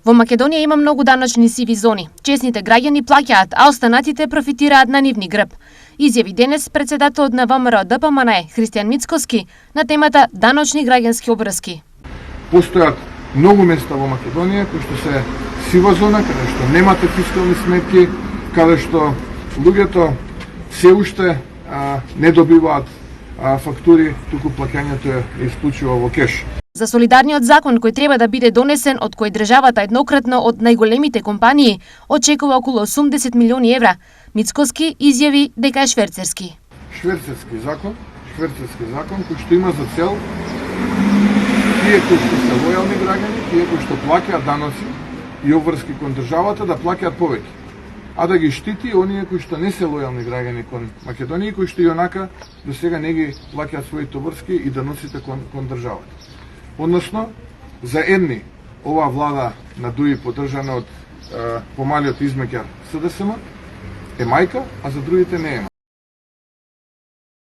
Во Македонија има многу даночни сиви зони. Чесните граѓани плаќаат, а останатите профитираат на нивни грб. Изјави денес претседателот на ВМРО ДПМНЕ Христијан Мицкоски на темата даночни граѓански обврски. Постојат многу места во Македонија кои што се сива зона, каде што немате фискални сметки, каде што луѓето се уште не добиваат фактури, туку плаќањето е исклучиво во кеш. За солидарниот закон кој треба да биде донесен, од кој државата еднократно од најголемите компании очекува околу 80 милиони евра, Мицкоски изјави дека е шверцерски. Шверцерски закон кој што има за цел тие кои што се лојални граѓани, тие кои што плаќаат даноци и обврски кон државата да плаќаат повеќе, а да ги штити оние кои што не се лојални граѓани кон Македонија, кои што и онака до сега не ги плаќаат своите обврски и даноците кон државата. Односно, за едни оваа влада на ДУИ поддржана од помалиот измеѓар СДСМ е мајка, а за другите не е мајка.